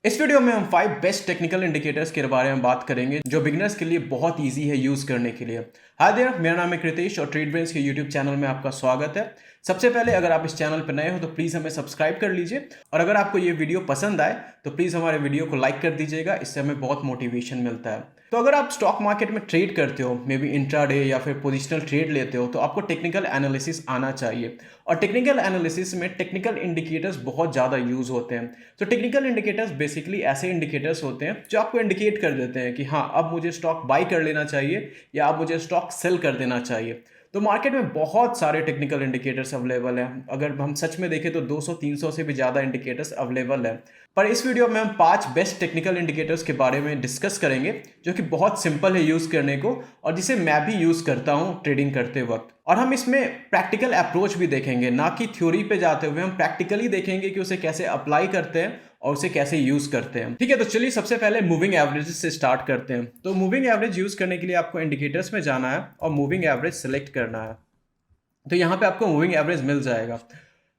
इस वीडियो में हम 5 बेस्ट टेक्निकल इंडिकेटर्स के बारे में बात करेंगे जो बिगिनर्स के लिए बहुत इजी है यूज करने के लिए। हाय देयर, मेरा नाम है कृतेश और ट्रेड ब्रेन्स के यूट्यूब चैनल में आपका स्वागत है। सबसे पहले अगर आप इस चैनल पर नए हो तो प्लीज़ हमें सब्सक्राइब कर लीजिए और अगर आपको ये वीडियो पसंद आए तो प्लीज़ हमारे वीडियो को लाइक कर दीजिएगा, इससे हमें बहुत मोटिवेशन मिलता है। तो अगर आप स्टॉक मार्केट में ट्रेड करते हो, मे बी इंट्राडे या फिर पोजिशनल ट्रेड लेते हो, तो आपको टेक्निकल एनालिसिस आना चाहिए और टेक्निकल एनालिसिस में टेक्निकल इंडिकेटर्स बहुत ज़्यादा यूज़ होते हैं। तो टेक्निकल इंडिकेटर्स बेसिकली ऐसे इंडिकेटर्स होते हैं जो आपको इंडिकेट कर देते हैं कि हाँ, अब मुझे स्टॉक बाई कर लेना चाहिए या अब मुझे स्टॉक सेल कर देना चाहिए। तो मार्केट में बहुत सारे टेक्निकल इंडिकेटर्स अवेलेबल हैं। अगर हम सच में देखें तो 200-300 से भी ज़्यादा इंडिकेटर्स अवेलेबल हैं। पर इस वीडियो में हम 5 बेस्ट टेक्निकल इंडिकेटर्स के बारे में डिस्कस करेंगे जो कि बहुत सिंपल है यूज़ करने को और जिसे मैं भी यूज़ करता हूँ ट्रेडिंग करते वक्त। और हम इसमें प्रैक्टिकल अप्रोच भी देखेंगे, ना कि थ्योरी पे जाते हुए हम प्रैक्टिकली देखेंगे कि उसे कैसे अप्लाई करते हैं और उसे कैसे यूज़ करते हैं। ठीक है, तो चलिए सबसे पहले मूविंग एवरेजेस से स्टार्ट करते हैं। तो मूविंग एवरेज यूज़ करने के लिए आपको इंडिकेटर्स में जाना है और मूविंग एवरेज सेलेक्ट करना है। तो यहाँ पे आपको मूविंग एवरेज मिल जाएगा।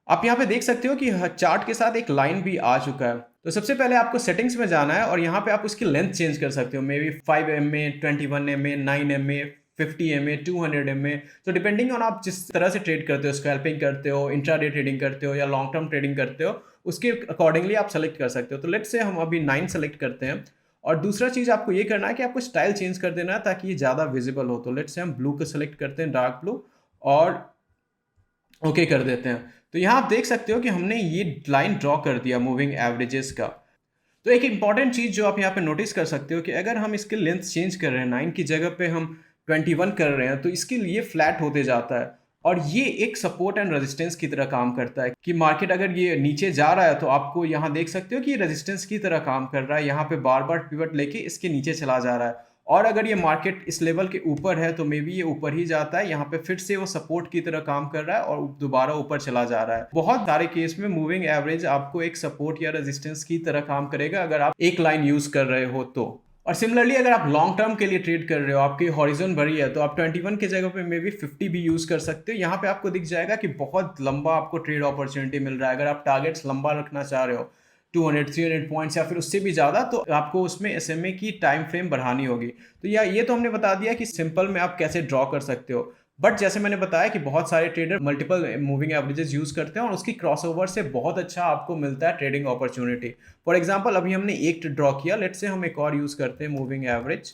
आप यहाँ पे देख सकते हो कि चार्ट के साथ एक लाइन भी आ चुका है। तो सबसे पहले आपको सेटिंग्स में जाना है और यहाँ पे आप उसकी लेंथ चेंज कर सकते हो, may be 5 MA, 21 MA, 9 MA, 50 MA, 200 MA। तो डिपेंडिंग ऑन आप जिस तरह से ट्रेड करते हो, स्कैल्पिंग करते हो, इंट्राडे ट्रेडिंग करते हो या लॉन्ग टर्म ट्रेडिंग करते हो, उसके अकॉर्डिंगली आप सेलेक्ट कर सकते हो। तो लेट्स से हम अभी 9 सेलेक्ट करते हैं और दूसरा चीज़ आपको ये करना है कि आपको स्टाइल चेंज कर देना है ताकि ये ज़्यादा विजिबल हो। तो लेट्स से हम ब्लू को सेलेक्ट करते हैं, डार्क ब्लू, और ओके कर देते हैं। तो यहाँ आप देख सकते हो कि हमने ये लाइन ड्रॉ कर दिया मूविंग एवरेजेस का। तो एक इंपॉर्टेंट चीज़ जो आप यहाँ पे नोटिस कर सकते हो कि अगर हम इसके लेंथ चेंज कर रहे हैं, 9 की जगह पे हम 21 कर रहे हैं, तो इसके लिए फ्लैट होते जाता है और ये एक सपोर्ट एंड रेजिस्टेंस की तरह काम करता है कि मार्केट अगर ये नीचे जा रहा है तो आपको यहाँ देख सकते हो कि ये रेजिस्टेंस की तरह काम कर रहा है। यहाँ पे बार बार पिवट लेके इसके नीचे चला जा रहा है और अगर ये मार्केट इस लेवल के ऊपर है तो मे बी ये ऊपर ही जाता है, यहाँ पे फिर से वो सपोर्ट की तरह काम कर रहा है और दोबारा ऊपर चला जा रहा है। बहुत सारे केस में मूविंग एवरेज आपको एक सपोर्ट या रेजिस्टेंस की तरह काम करेगा अगर आप एक लाइन यूज कर रहे हो तो। और सिमिलरली अगर आप लॉन्ग टर्म के लिए ट्रेड कर रहे हो, आपकी हॉरिजॉन बड़ी है, तो आप 21 की जगह पे मे बी 50 भी यूज कर सकते हो। यहाँ पे आपको दिख जाएगा कि बहुत लंबा आपको ट्रेड अपॉर्चुनिटी मिल रहा है। अगर आप टारगेट्स लंबा रखना चाह रहे हो 200-300 पॉइंट्स या फिर उससे भी ज़्यादा, तो आपको उसमें SMA की टाइम फ्रेम बढ़ानी होगी। तो ये तो हमने बता दिया कि सिंपल में आप कैसे ड्रॉ कर सकते हो। बट जैसे मैंने बताया कि बहुत सारे trader multiple moving averages use करते हैं और उसकी क्रॉसओवर से बहुत अच्छा आपको मिलता है ट्रेडिंग अपॉर्चुनिटी। फॉर एग्जांपल अभी हमने एक ड्रॉ किया, लेट्स से हम एक और यूज करते हैं मूविंग एवरेज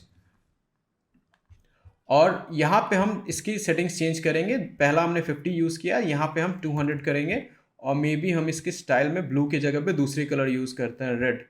और यहाँ पे हम इसकी सेटिंग्स चेंज करेंगे। पहला हमने 50 यूज किया, यहाँ पे हम 200 करेंगे और मे बी हम इसके स्टाइल में ब्लू की जगह पे दूसरी कलर यूज करते हैं, रेड।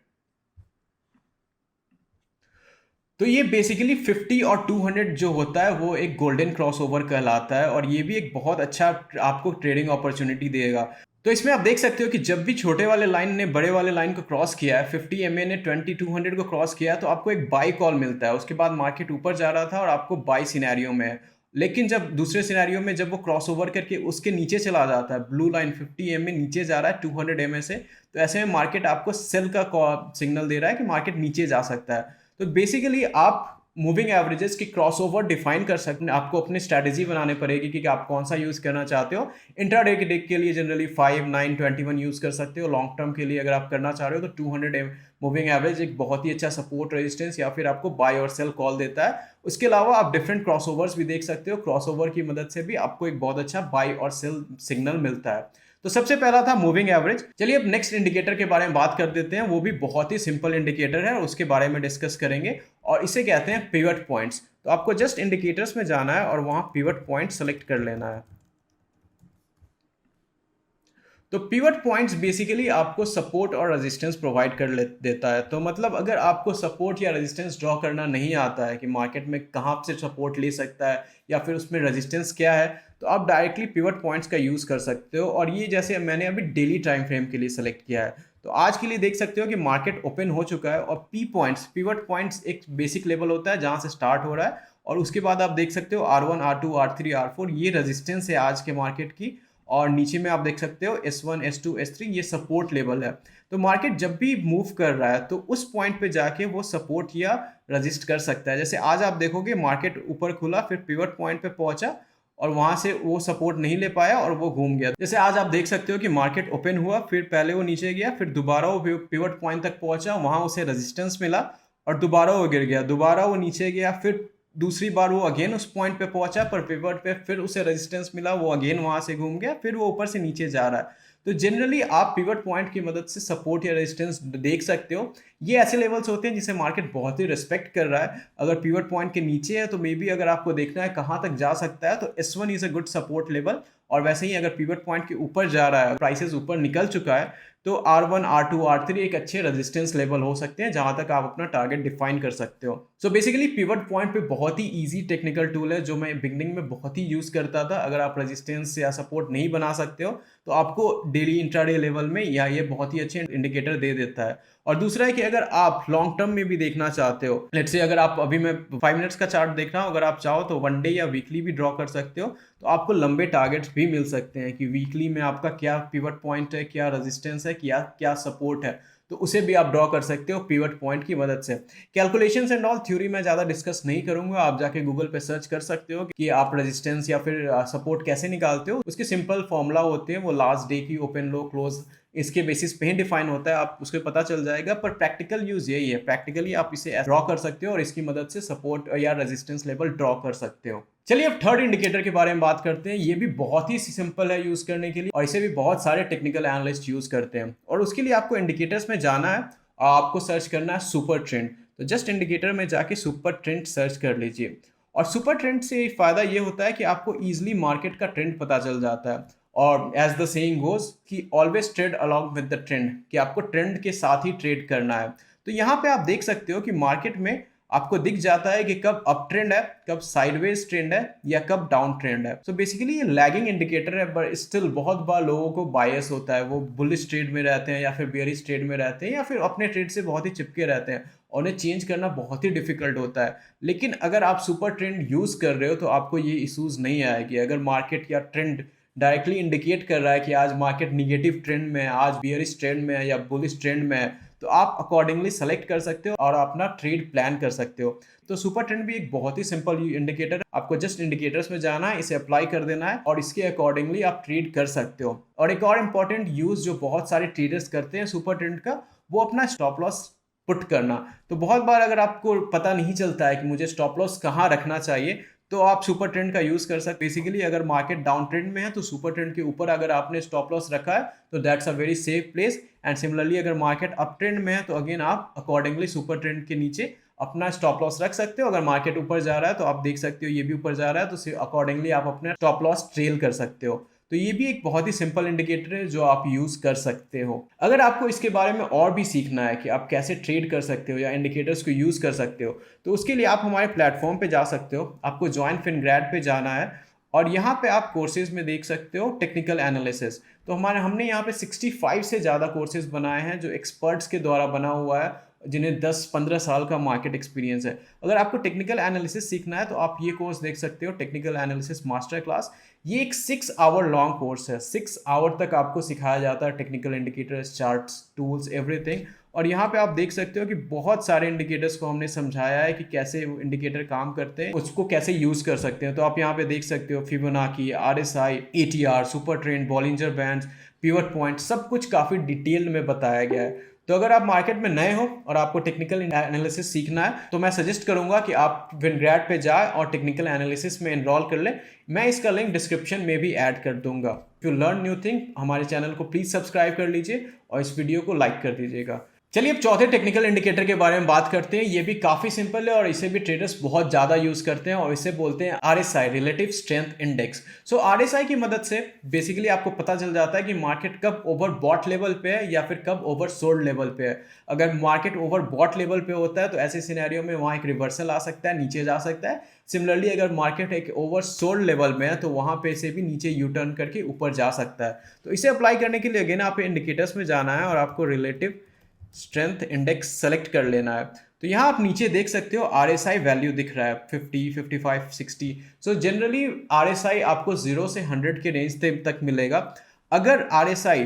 तो ये बेसिकली 50 और 200 जो होता है वो एक गोल्डन क्रॉसओवर कहलाता है और ये भी एक बहुत अच्छा आपको ट्रेडिंग अपॉर्चुनिटी देगा। तो इसमें आप देख सकते हो कि जब भी छोटे वाले लाइन ने बड़े वाले लाइन को क्रॉस किया है, 50 MA ने 2200 को क्रॉस किया है, तो आपको एक बाई कॉल मिलता है। उसके बाद मार्केट ऊपर जा रहा था और आपको बाई सिनेरियो में है। लेकिन जब दूसरे सिनेरियो में जब वो क्रॉसओवर करके उसके नीचे चला जाता है, ब्लू लाइन 50 MA नीचे जा रहा है 200 MA से, तो ऐसे में मार्केट आपको सेल का सिग्नल दे रहा है कि मार्केट नीचे जा सकता है। तो बेसिकली आप मूविंग एवरेजेस की क्रॉसओवर डिफाइन कर सकते हैं। आपको अपनी स्ट्रैटेजी बनानी पड़ेगी कि आप कौन सा यूज़ करना चाहते हो। इंट्राडे के लिए जनरली 5, 9, 21 यूज़ कर सकते हो। लॉन्ग टर्म के लिए अगर आप करना चाह रहे हो तो 200 मूविंग एवरेज एक बहुत ही अच्छा सपोर्ट, रेजिस्टेंस या फिर आपको बाय और सेल कॉल देता है। उसके अलावा आप डिफरेंट क्रॉसओवर्स भी देख सकते हो। क्रॉसओवर की मदद से भी आपको एक बहुत अच्छा बाय और सेल सिग्नल मिलता है। तो सबसे पहला था मूविंग एवरेज। चलिए अब नेक्स्ट इंडिकेटर के बारे में बात कर देते हैं। वो भी बहुत ही सिंपल इंडिकेटर है और उसके बारे में डिस्कस करेंगे और इसे कहते हैं पिवट पॉइंट्स। तो आपको जस्ट इंडिकेटर्स में जाना है और वहां पिवट पॉइंट सेलेक्ट कर लेना है। तो पिवट पॉइंट्स बेसिकली आपको सपोर्ट और रेजिस्टेंस प्रोवाइड कर देता है। तो मतलब अगर आपको सपोर्ट या रेजिस्टेंस ड्रॉ करना नहीं आता है कि मार्केट में कहाँ से सपोर्ट ले सकता है या फिर उसमें रेजिस्टेंस क्या है, तो आप डायरेक्टली पिवट पॉइंट्स का यूज़ कर सकते हो। और ये जैसे मैंने अभी डेली टाइम फ्रेम के लिए सेलेक्ट किया है, तो आज के लिए देख सकते हो कि मार्केट ओपन हो चुका है और पिवट पॉइंट्स एक बेसिक लेवल होता है जहाँ से स्टार्ट हो रहा है और उसके बाद आप देख सकते हो R1, R2, R3, R4 ये रेजिस्टेंस है आज के मार्केट की। और नीचे में आप देख सकते हो S1, S2, S3 ये सपोर्ट लेवल है। तो मार्केट जब भी मूव कर रहा है तो उस पॉइंट पे जाके वो सपोर्ट या रजिस्ट कर सकता है। जैसे आज आप देखोगे मार्केट ऊपर खुला, फिर पिवट पॉइंट पे पहुंचा और वहां से वो सपोर्ट नहीं ले पाया और वो घूम गया। जैसे आज आप देख सकते हो कि मार्केट ओपन हुआ, फिर पहले वो नीचे गया, फिर दोबारा वो पिवट पॉइंट तक पहुंचा, वहां उसे रेजिस्टेंस मिला और दोबारा वो गिर गया, दोबारा वो नीचे गया, फिर दूसरी बार वो अगेन उस पॉइंट पे पहुंचा पर पिवट पे फिर उसे रेजिस्टेंस मिला, वो अगेन वहां से घूम गया, फिर वो ऊपर से नीचे जा रहा है। तो जनरली आप पिवट पॉइंट की मदद से सपोर्ट या रेजिस्टेंस देख सकते हो। ये ऐसे लेवल्स होते हैं जिसे मार्केट बहुत ही रिस्पेक्ट कर रहा है। अगर पिवट पॉइंट के नीचे है तो मे बी अगर आपको देखना है कहाँ तक जा सकता है तो S1 is a good support level. और वैसे ही अगर पिवट पॉइंट के ऊपर जा रहा है, प्राइसेस ऊपर निकल चुका है, तो R1 R2 R3 एक अच्छे रेजिस्टेंस लेवल हो सकते हैं जहां तक आप अपना टारगेट डिफाइन कर सकते हो। सो बेसिकली पिवट पॉइंट पे बहुत ही इजी टेक्निकल टूल है जो मैं बिगनिंग में बहुत ही यूज करता था। अगर आप रेजिस्टेंस या सपोर्ट नहीं बना सकते हो तो आपको डेली इंट्राडे लेवल में या ये बहुत ही अच्छे इंडिकेटर दे देता है। और दूसरा है कि अगर आप लॉन्ग टर्म में भी देखना चाहते हो, लेट्स से अगर आप अभी मैं 5 मिनट्स का चार्ट देख रहा हूं, अगर आप चाहो तो वन डे या वीकली भी ड्रॉ कर सकते हो, तो आपको लंबे टारगेट्स भी मिल सकते हैं कि वीकली में आपका क्या पिवट पॉइंट है, क्या रेजिस्टेंस है, क्या सपोर्ट है, तो उसे भी आप ड्रॉ कर सकते हो पिवट पॉइंट की मदद से। कैलकुलेशंस एंड ऑल थ्योरी में ज़्यादा डिस्कस नहीं करूंगा, आप जाके गूगल पे सर्च कर सकते हो कि आप रेजिस्टेंस या फिर सपोर्ट कैसे निकालते हो। उसके सिंपल फॉर्मूला होते हैं, वो लास्ट डे की ओपन लो क्लोज इसके बेसिस पे ही डिफाइन होता है, आप उसको पता चल जाएगा। पर प्रैक्टिकल यूज यही है, प्रैक्टिकली आप इसे ड्रॉ कर सकते हो और इसकी मदद से सपोर्ट या रेजिस्टेंस लेवल ड्रॉ कर सकते हो। चलिए अब थर्ड इंडिकेटर के बारे में बात करते हैं। ये भी बहुत ही सिंपल है यूज करने के लिए और इसे भी बहुत सारे टेक्निकल एनालिस्ट यूज करते हैं। और उसके लिए आपको इंडिकेटर्स में जाना है और आपको सर्च करना है सुपर ट्रेंड। तो जस्ट इंडिकेटर में जाके सुपर ट्रेंड सर्च कर लीजिए। और सुपर ट्रेंड से फायदा ये होता है कि आपको इजीली मार्केट का ट्रेंड पता चल जाता है। और एज द सेइंग गोज कि always trade along with the trend, कि आपको ट्रेंड के साथ ही ट्रेड करना है। तो यहाँ पे आप देख सकते हो कि मार्केट में आपको दिख जाता है कि कब अप ट्रेंड है, कब साइडवेज ट्रेंड है या कब डाउन ट्रेंड है। सो बेसिकली ये लैगिंग इंडिकेटर है, बट स्टिल बहुत बार लोगों को बायस होता है, वो बुलिश ट्रेड में रहते हैं या फिर बेयरिश ट्रेड में रहते हैं या फिर अपने ट्रेड से बहुत ही चिपके रहते हैं, उन्हें चेंज करना बहुत ही डिफिकल्ट होता है। लेकिन अगर आप सुपर ट्रेंड यूज कर रहे हो तो आपको ये इश्यूज नहीं आएगी। अगर मार्केट या ट्रेंड डायरेक्टली इंडिकेट कर रहा है कि आज मार्केट निगेटिव ट्रेंड में है, आज बियरिश ट्रेंड में है या बुलिश ट्रेंड में है, तो आप अकॉर्डिंगली सेलेक्ट कर सकते हो और अपना ट्रेड प्लान कर सकते हो। तो सुपर ट्रेंड भी एक बहुत ही सिंपल इंडिकेटर है, आपको जस्ट इंडिकेटर्स में जाना है, इसे अप्लाई कर देना है और इसके अकॉर्डिंगली आप ट्रेड कर सकते हो। और एक और इंपॉर्टेंट यूज जो बहुत सारे ट्रेडर्स करते हैं सुपर ट्रेंड का, वो अपना स्टॉप लॉस पुट करना। तो बहुत बार अगर आपको पता नहीं चलता है कि मुझे स्टॉप लॉस कहाँ रखना चाहिए, तो आप सुपर ट्रेंड का यूज कर सकते। बेसिकली अगर मार्केट डाउन ट्रेंड में है तो सुपर ट्रेंड के ऊपर अगर आपने स्टॉप लॉस रखा है तो that's a very safe place. And similarly अगर मार्केट अप ट्रेंड में है तो अगेन आप अकॉर्डिंगली सुपर ट्रेंड के नीचे अपना स्टॉप लॉस रख सकते हो। अगर मार्केट ऊपर जा रहा है तो आप देख सकते हो ये भी ऊपर जा रहा है, तो अकॉर्डिंगली आप अपना स्टॉप लॉस ट्रेल कर सकते हो। तो ये भी एक बहुत ही सिंपल इंडिकेटर है जो आप यूज कर सकते हो। अगर आपको इसके बारे में और भी सीखना है कि आप कैसे ट्रेड कर सकते हो या इंडिकेटर्स को यूज कर सकते हो, तो उसके लिए आप हमारे प्लेटफॉर्म पे जा सकते हो। आपको ज्वाइन फिनग्रैड पे जाना है और यहाँ पे आप कोर्सेज में देख सकते हो टेक्निकल एनालिसिस। तो हमने यहाँ पे 65 से ज़्यादा कोर्सेज बनाए हैं जो एक्सपर्ट्स के द्वारा बना हुआ है, जिन्हें 10-15 साल का मार्केट एक्सपीरियंस है। अगर आपको टेक्निकल एनालिसिस सीखना है तो आप ये कोर्स देख सकते हो, टेक्निकल एनालिसिस मास्टर क्लास। ये एक 6 आवर लॉन्ग कोर्स है, 6 आवर तक आपको सिखाया जाता है technical indicators, charts, tools, everything. और यहाँ पे आप देख सकते हो कि बहुत सारे इंडिकेटर्स को हमने समझाया है कि कैसे इंडिकेटर काम करते हैं, उसको कैसे यूज कर सकते हैं। तो आप यहाँ पे देख सकते हो Fibonacci, RSI, ATR, super trend, Bollinger bands, pivot point, सब कुछ काफ़ी डिटेल में बताया गया है। तो अगर आप मार्केट में नए हो और आपको टेक्निकल एनालिसिस सीखना है तो मैं सजेस्ट करूंगा कि आप फिनग्रैड पे जाए और टेक्निकल एनालिसिस में एनरोल कर ले। मैं इसका लिंक डिस्क्रिप्शन में भी ऐड कर दूंगा। टू लर्न न्यू थिंग हमारे चैनल को प्लीज सब्सक्राइब कर लीजिए और इस वीडियो को लाइक कर दीजिएगा। चलिए अब चौथे टेक्निकल इंडिकेटर के बारे में बात करते हैं। ये भी काफी सिंपल है और इसे भी ट्रेडर्स बहुत ज्यादा यूज करते हैं और इसे बोलते हैं RSI, रिलेटिव स्ट्रेंथ इंडेक्स। सो RSI की मदद से बेसिकली आपको पता चल जाता है कि मार्केट कब ओवर बॉट लेवल पे है या फिर कब ओवर सोल्ड लेवल पे है। अगर मार्केट ओवर बॉट लेवल पे होता है तो ऐसे सिनेरियो में वहां एक रिवर्सल आ सकता है, नीचे जा सकता है। सिमिलरली अगर मार्केट एक ओवर सोल्ड लेवल में है तो वहां पे से भी नीचे यू टर्न करके ऊपर जा सकता है। तो इसे अप्लाई करने के लिए अगेन आप इंडिकेटर्स में जाना है और आपको रिलेटिव स्ट्रेंथ इंडेक्स सेलेक्ट कर लेना है। तो यहाँ आप नीचे देख सकते हो RSI वैल्यू दिख रहा है 50, 55, 60। सो जनरली RSI आपको 0 से 100 के रेंज तक मिलेगा। अगर RSI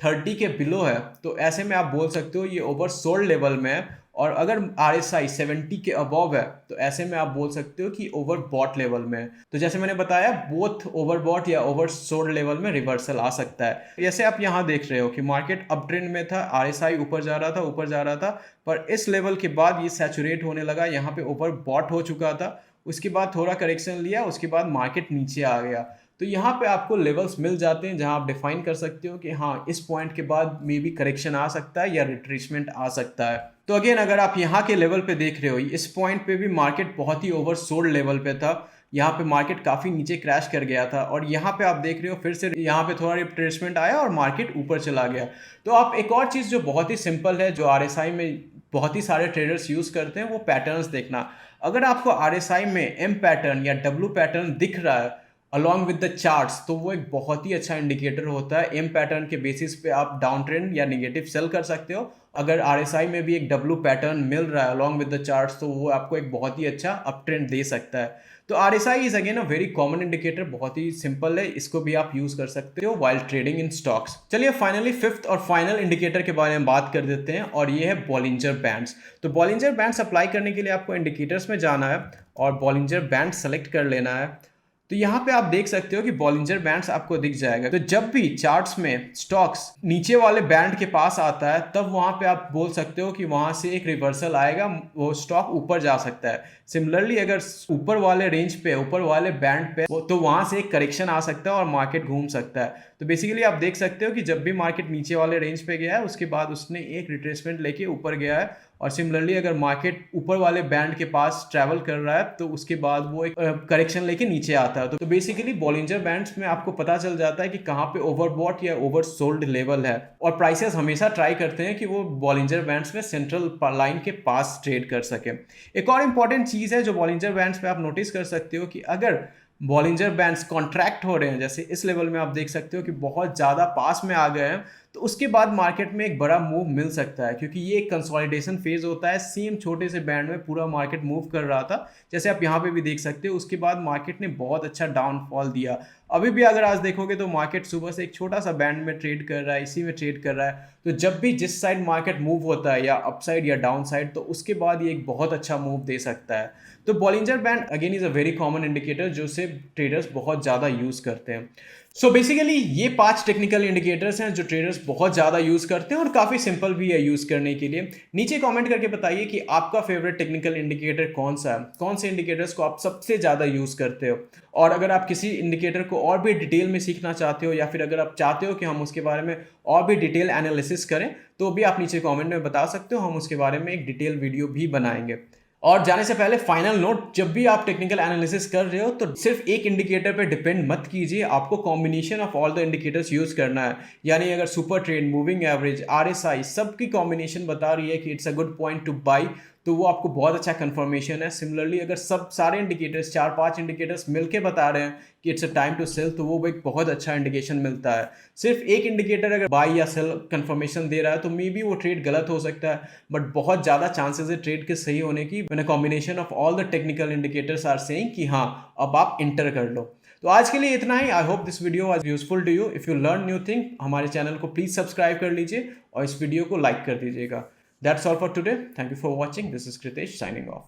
30 के बिलो है तो ऐसे में आप बोल सकते हो ये ओवर सोल्ड लेवल में है और अगर RSI 70 के अबव है तो ऐसे में आप बोल सकते हो कि ओवरबॉट लेवल में है। तो जैसे मैंने बताया, बोथ ओवरबॉट या ओवरसोल्ड लेवल में रिवर्सल आ सकता है। जैसे आप यहाँ देख रहे हो कि मार्केट अप ट्रेंड में था, RSI ऊपर जा रहा था, पर इस लेवल के बाद ये सैचुरेट होने लगा, यहाँ पे ओवरबॉट हो चुका था, उसके बाद थोड़ा करेक्शन लिया, उसके बाद मार्केट नीचे आ गया। तो यहाँ पे आपको लेवल्स मिल जाते हैं जहाँ आप डिफाइन कर सकते हो कि हाँ, इस पॉइंट के बाद मे बी करेक्शन आ सकता है या रिट्रेसमेंट आ सकता है। तो अगेन, अगर आप यहाँ के लेवल पे देख रहे हो, इस पॉइंट पे भी मार्केट बहुत ही ओवरसोल्ड लेवल पे था, यहाँ पे मार्केट काफ़ी नीचे क्रैश कर गया था, और यहाँ पे आप देख रहे हो फिर से यहाँ पे थोड़ा रिट्रेसमेंट आया और मार्केट ऊपर चला गया। तो आप एक और चीज़ जो बहुत ही सिंपल है, जो RSI में बहुत ही सारे ट्रेडर्स यूज़ करते हैं, वो पैटर्न्स देखना। अगर आपको RSI में M पैटर्न या W पैटर्न दिख रहा है अलॉन्ग विद द चार्ट्स, तो वो एक बहुत ही अच्छा इंडिकेटर होता है। M पैटर्न के बेसिस पे आप डाउन ट्रेंड या नेगेटिव सेल कर सकते हो। अगर RSI में भी एक W पैटर्न मिल रहा है अलॉन्ग विद द चार्ट्स, तो वो आपको एक बहुत ही अच्छा अप ट्रेंड दे सकता है। तो RSI is again a very common indicator, बहुत ही सिंपल है, इसको भी आप यूज कर सकते हो व्हाइल ट्रेडिंग इन स्टॉक्स। चलिए फाइनली फिफ्थ और फाइनल इंडिकेटर के बारे में बात कर देते हैं, और ये है बॉलिंजर बैंड्स। तो बॉलिंजर बैंड्स अप्लाई करने के लिए आपको इंडिकेटर्स में जाना है और बॉलिंजर बैंड सेलेक्ट कर लेना है। तो यहाँ पे आप देख सकते हो कि बॉलिंजर बैंड्स आपको दिख जाएगा। तो जब भी चार्ट्स में स्टॉक्स नीचे वाले बैंड के पास आता है, तब वहां पे आप बोल सकते हो कि वहां से एक रिवर्सल आएगा, वो स्टॉक ऊपर जा सकता है। सिमिलरली अगर ऊपर वाले रेंज पे, ऊपर वाले बैंड पे, तो वहां से एक करेक्शन आ सकता है और मार्केट घूम सकता है। तो बेसिकली आप देख सकते हो कि जब भी मार्केट नीचे वाले रेंज पे गया है, उसके बाद उसने एक रिट्रेसमेंट लेके ऊपर गया है, और सिमिलरली अगर मार्केट ऊपर वाले बैंड के पास ट्रैवल कर रहा है, तो उसके बाद वो एक करेक्शन लेके नीचे आता है। तो बेसिकली बॉलिंजर बैंड्स में आपको पता चल जाता है कि कहाँ पे ओवरबॉट या ओवरसोल्ड लेवल है, और प्राइसेस हमेशा ट्राई करते हैं कि वो बॉलिंजर बैंड्स में सेंट्रल लाइन के पास ट्रेड कर सके। एक और इंपॉर्टेंट चीज़ है जो बॉलिंजर बैंड्स पे आप नोटिस कर सकते हो कि अगर बॉलिंजर बैंड्स कॉन्ट्रैक्ट हो रहे हैं, जैसे इस लेवल में आप देख सकते हो कि बहुत ज़्यादा पास में आ गए हैं, तो उसके बाद मार्केट में एक बड़ा मूव मिल सकता है, क्योंकि ये एक कंसोलिडेशन फेज होता है। सेम छोटे से बैंड में पूरा मार्केट मूव कर रहा था, जैसे आप यहाँ पे भी देख सकते हो। उसके बाद मार्केट ने बहुत अच्छा डाउनफॉल दिया। अभी भी अगर आज देखोगे तो मार्केट सुबह से एक छोटा सा बैंड में ट्रेड कर रहा है, इसी में ट्रेड कर रहा है। तो जब भी जिस साइड मार्केट मूव होता है, या अपसाइड या डाउन साइड, तो उसके बाद ये एक बहुत अच्छा मूव दे सकता है। तो Bollinger band again is a very common indicator, जो से ट्रेडर्स बहुत ज़्यादा यूज़ करते हैं। सो बेसिकली ये 5 टेक्निकल इंडिकेटर्स हैं जो ट्रेडर्स बहुत ज़्यादा यूज़ करते हैं, और काफ़ी सिंपल भी है यूज़ करने के लिए। नीचे कमेंट करके बताइए कि आपका फेवरेट टेक्निकल इंडिकेटर कौन सा है, कौन से इंडिकेटर्स को आप सबसे ज़्यादा यूज़ करते हो। और अगर आप किसी इंडिकेटर को और भी डिटेल में सीखना चाहते हो, या फिर अगर आप चाहते हो कि हम उसके बारे में और भी डिटेल एनालिसिस करें, तो भी आप नीचे कॉमेंट में बता सकते हो, हम उसके बारे में एक डिटेल वीडियो भी बनाएंगे। और जाने से पहले फाइनल नोट, जब भी आप टेक्निकल एनालिसिस कर रहे हो, तो सिर्फ एक इंडिकेटर पे डिपेंड मत कीजिए, आपको combination of all the indicators use करना है। यानी अगर super trend, moving average, RSI सबकी कॉम्बिनेशन बता रही है कि it's a good point two by, तो वो आपको बहुत अच्छा कंफर्मेशन है। सिमिलरली अगर सब सारे इंडिकेटर्स, 4-5 इंडिकेटर्स मिलके बता रहे हैं कि it's a time to sell, तो वो एक बहुत अच्छा इंडिकेशन मिलता है। सिर्फ एक इंडिकेटर अगर बाई या सेल कंफर्मेशन दे रहा है, तो मे बी वो ट्रेड गलत हो सकता है, बट बहुत ज़्यादा चांसेस है ट्रेड के सही होने की, when a combination of all the technical indicators are saying कि हाँ, अब आप इंटर कर लो। तो आज के लिए इतना ही। I hope this video was useful to you. If you learn new thing, हमारे चैनल को प्लीज़ सब्सक्राइब कर लीजिए और इस वीडियो को लाइक कर दीजिएगा। That's all for today. Thank you for watching. This is Kritesh signing off.